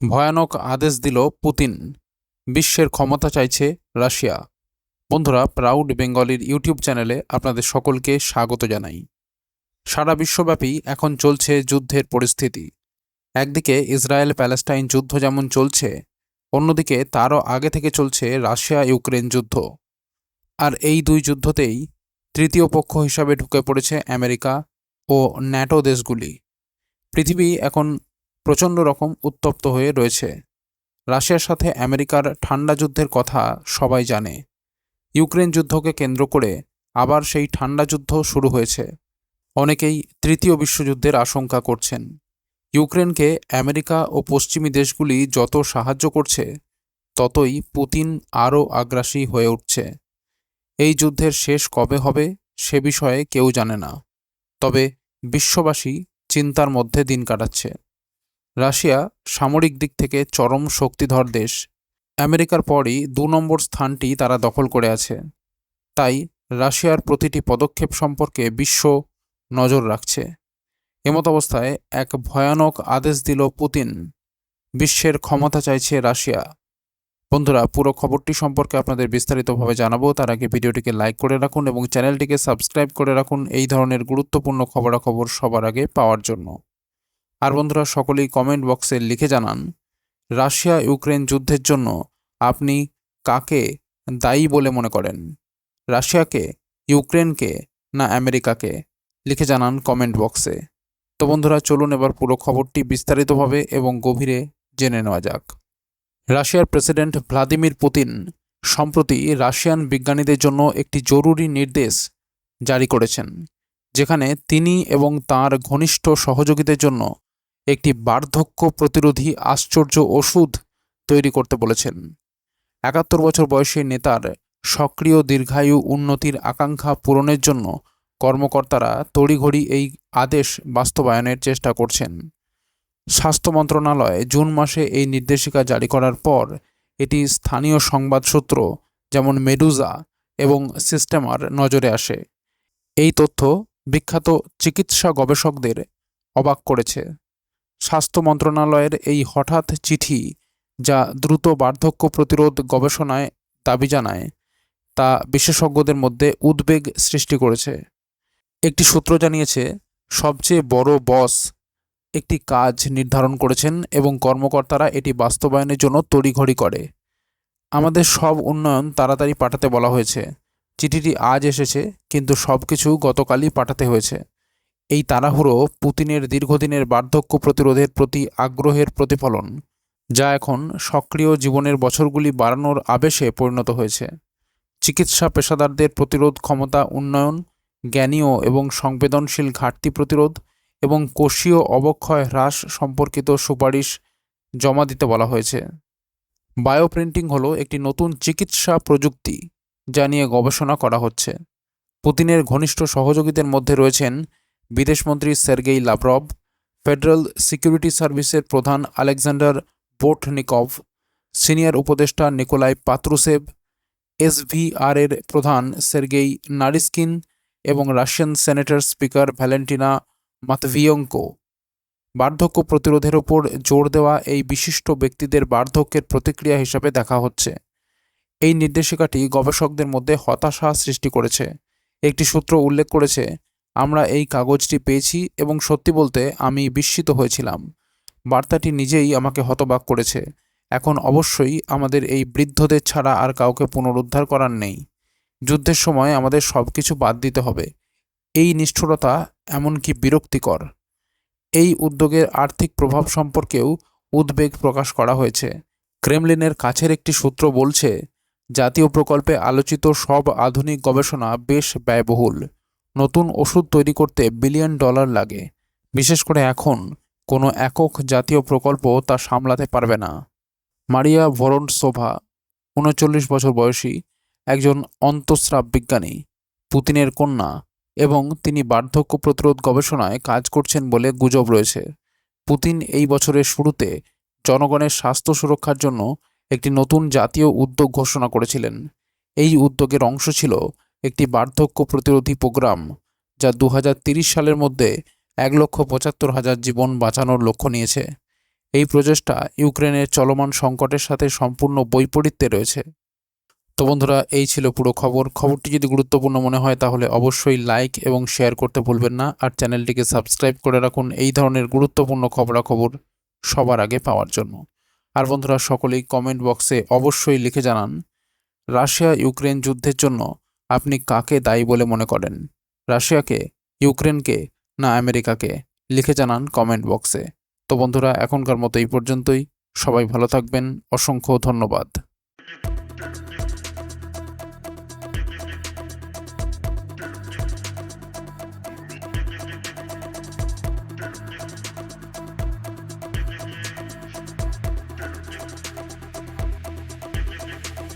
ভয়ানক আদেশ দিল পুতিন। বিশ্বের ক্ষমতা চাইছে রাশিয়া। বন্ধুরা, প্রাউড বেঙ্গলির ইউটিউব চ্যানেলে আপনাদের সকলকে স্বাগত জানাই। সারা বিশ্বব্যাপী এখন চলছে যুদ্ধের পরিস্থিতি। একদিকে ইসরায়েল প্যালেস্টাইন যুদ্ধ যেমন চলছে, অন্যদিকে তারও আগে থেকে চলছে রাশিয়া ইউক্রেন যুদ্ধ। আর এই দুই যুদ্ধতেই তৃতীয় পক্ষ হিসাবে ঢুকে পড়েছে আমেরিকা ও ন্যাটো দেশগুলি। পৃথিবী এখন প্রচণ্ড রকম উত্তপ্ত হয়ে রয়েছে। রাশিয়ার সাথে আমেরিকার ঠান্ডা যুদ্ধের কথা সবাই জানে। ইউক্রেন যুদ্ধকে কেন্দ্র করে আবার সেই ঠান্ডা যুদ্ধ শুরু হয়েছে। অনেকেই তৃতীয় বিশ্বযুদ্ধের আশঙ্কা করছেন। ইউক্রেনকে আমেরিকা ও পশ্চিমী দেশগুলি যত সাহায্য করছে, ততই পুতিন আরও আগ্রাসী হয়ে উঠছে। এই যুদ্ধের শেষ কবে হবে সে বিষয়ে কেউ জানে না, তবে বিশ্ববাসী চিন্তার মধ্যে দিন কাটাচ্ছে। রাশিয়া সামরিক দিক থেকে চরম শক্তিধর দেশ। আমেরিকার পরই ২ নম্বর স্থানটি তারা দখল করে আছে। তাই রাশিয়ার প্রতিটি পদক্ষেপ সম্পর্কে বিশ্ব নজর রাখছে। এমতাবস্থায় এক ভয়ানক আদেশ দিল পুতিন। বিশ্বের ক্ষমতা চাইছে রাশিয়া। বন্ধুরা, পুরো খবরটি সম্পর্কে আপনাদের বিস্তারিতভাবে জানাবো। তার আগে ভিডিওটিকে লাইক করে রাখুন এবং চ্যানেলটিকে সাবস্ক্রাইব করে রাখুন এই ধরনের গুরুত্বপূর্ণ খবরাখবর সবার আগে পাওয়ার জন্য। আর বন্ধুরা, সকলেই কমেন্ট বক্সে লিখে জানান, রাশিয়া ইউক্রেন যুদ্ধের জন্য আপনি কাকে দায়ী বলে মনে করেন? রাশিয়াকে, ইউক্রেনকে না আমেরিকাকে? লিখে জানান কমেন্ট বক্সে। তো বন্ধুরা, চলুন এবার পুরো খবরটি বিস্তারিতভাবে এবং গভীরে জেনে নেওয়া যাক। রাশিয়ার প্রেসিডেন্ট ভ্লাদিমির পুতিন সম্প্রতি রাশিয়ান বিজ্ঞানীদের জন্য একটি জরুরি নির্দেশ জারি করেছেন, যেখানে তিনি এবং তাঁর ঘনিষ্ঠ সহযোগীদের জন্য একটি বার্ধক্য প্রতিরোধী আশ্চর্য ওষুধ তৈরি করতে বলেছেন। ৭১ বছর বয়সী নেতার সক্রিয় দীর্ঘায়ু উন্নতির আকাঙ্ক্ষা পূরণের জন্য কর্মকর্তারা তড়িঘড়ি এই আদেশ বাস্তবায়নের চেষ্টা করছেন। স্বাস্থ্য মন্ত্রণালয় জুন মাসে এই নির্দেশিকা জারি করার পর এটি স্থানীয় সংবাদ সূত্র যেমন মেডুজা এবং সিস্টেমার নজরে আসে। এই তথ্য বিখ্যাত চিকিৎসা গবেষকদের অবাক করেছে। স্বাস্থ্য মন্ত্রণালয়ের এই হঠাৎ চিঠি, যা দ্রুত বার্ধক্য প্রতিরোধ গবেষণায় দাবি জানায়, তা বিশেষজ্ঞদের মধ্যে উদ্বেগ সৃষ্টি করেছে। একটি সূত্র জানিয়েছে, সবচেয়ে বড় বস একটি কাজ নির্ধারণ করেছেন এবং কর্মকর্তারা এটি বাস্তবায়নের জন্য তড়িঘড়ি করে। আমাদের সব উন্নয়ন তাড়াতাড়ি পাঠাতে বলা হয়েছে। চিঠিটি আজ এসেছে, কিন্তু সব কিছু গতকালই পাঠাতে হয়েছে। এই তাড়াহুড়ো পুতিনের দীর্ঘদিনের বার্ধক্য প্রতিরোধের প্রতি আগ্রহের প্রতিফলন, যা এখন সক্রিয় জীবনের বছরগুলি বাড়ানোর আবেশে পরিণত হয়েছে। চিকিৎসা পেশাদারদের প্রতিরোধ ক্ষমতা উন্নয়ন, জ্ঞানীয় এবং সংবেদনশীল ঘাটতি প্রতিরোধ এবং কোষীয় অবক্ষয় হ্রাস সম্পর্কিত সুপারিশ জমা দিতে বলা হয়েছে। বায়োপ্রিন্টিং হলো একটি নতুন চিকিৎসা প্রযুক্তি যা নিয়ে গবেষণা করা হচ্ছে। পুতিনের ঘনিষ্ঠ সহযোগীদের মধ্যে রয়েছেন বিদেশমন্ত্রী সের্গেই লাভরভ, ফেডারেল সিকিউরিটি সার্ভিসের প্রধান আলেকজান্ডার বোর্টনিকভ, সিনিয়র উপদেষ্টা নিকোলাই পাত্রুসেভ, এসভিআর-এর প্রধান সের্গেই নারিস্কিন এবং রাশিয়ান সেনেটের স্পিকার ভ্যালেন্টিনা মাতভিয়েঙ্কো। বার্ধক্য প্রতিরোধের ওপর জোর দেওয়া এই বিশিষ্ট ব্যক্তিদের বার্ধক্যের প্রতিক্রিয়া হিসাবে দেখা হচ্ছে। এই নির্দেশিকাটি গবেষকদের মধ্যে হতাশা সৃষ্টি করেছে। একটি সূত্র উল্লেখ করেছে, আমরা এই কাগজটি পেয়েছি এবং সত্যি বলতে আমি বিস্মিত হয়েছিলাম। বার্তাটি নিজেই আমাকে হতবাক করেছে। এখন অবশ্যই আমাদের এই বৃদ্ধদের ছাড়া আর কাউকে পুনরুদ্ধার করার নেই। যুদ্ধের সময় আমাদের সব কিছু বাদ দিতে হবে। এই নিষ্ঠুরতা এমনকি বিরক্তিকর। এই উদ্যোগের আর্থিক প্রভাব সম্পর্কেও উদ্বেগ প্রকাশ করা হয়েছে। ক্রেমলিনের কাছের একটি সূত্র বলছে, জাতীয় প্রকল্পে আলোচিত সব আধুনিক গবেষণা বেশ ব্যয়বহুল। নতুন ওষুধ তৈরি করতে $বিলিয়ন লাগে। বিশেষ করে এখন কোনো একক জাতীয় প্রকল্প তা সামলাতে পারবে না। মারিয়া ভরনসোভা, ৩৯ বছর বয়সী, একজন অন্তঃস্রাব বিজ্ঞানী, পুতিনের কন্যা এবং তিনি বার্ধক্য প্রতিরোধ গবেষণায় কাজ করছেন বলে গুজব রয়েছে। পুতিন এই বছরের শুরুতে জনগণের স্বাস্থ্য সুরক্ষার জন্য একটি নতুন জাতীয় উদ্যোগ ঘোষণা করেছিলেন। এই উদ্যোগের অংশ ছিল একটি বার্ধক্য প্রতিরোধী প্রোগ্রাম, যা ২০৩০ সালের মধ্যে ১,৭৫,০০০ জীবন বাঁচানোর লক্ষ্য নিয়েছে। এই প্রচেষ্টা ইউক্রেনের চলমান সংকটের সাথে সম্পূর্ণ বৈপরীত্যে রয়েছে। তো বন্ধুরা, এই ছিল পুরো খবরটি যদি গুরুত্বপূর্ণ মনে হয় তাহলে অবশ্যই লাইক এবং শেয়ার করতে ভুলবেন না, আর চ্যানেলটিকে সাবস্ক্রাইব করে রাখুন এই ধরনের গুরুত্বপূর্ণ খবরাখবর সবার আগে পাওয়ার জন্য। আর বন্ধুরা, সকলেই কমেন্ট বক্সে অবশ্যই লিখে জানান রাশিয়া ইউক্রেন যুদ্ধের জন্য আপনি কাকে দায়ী বলে মনে করেন, রাশিয়াকে, ইউক্রেনকে না আমেরিকাকে? লিখে জানান কমেন্ট বক্সে। তো বন্ধুরা, এখনকার মতো এই পর্যন্তই। সবাই ভালো থাকবেন। অসংখ্য ধন্যবাদ।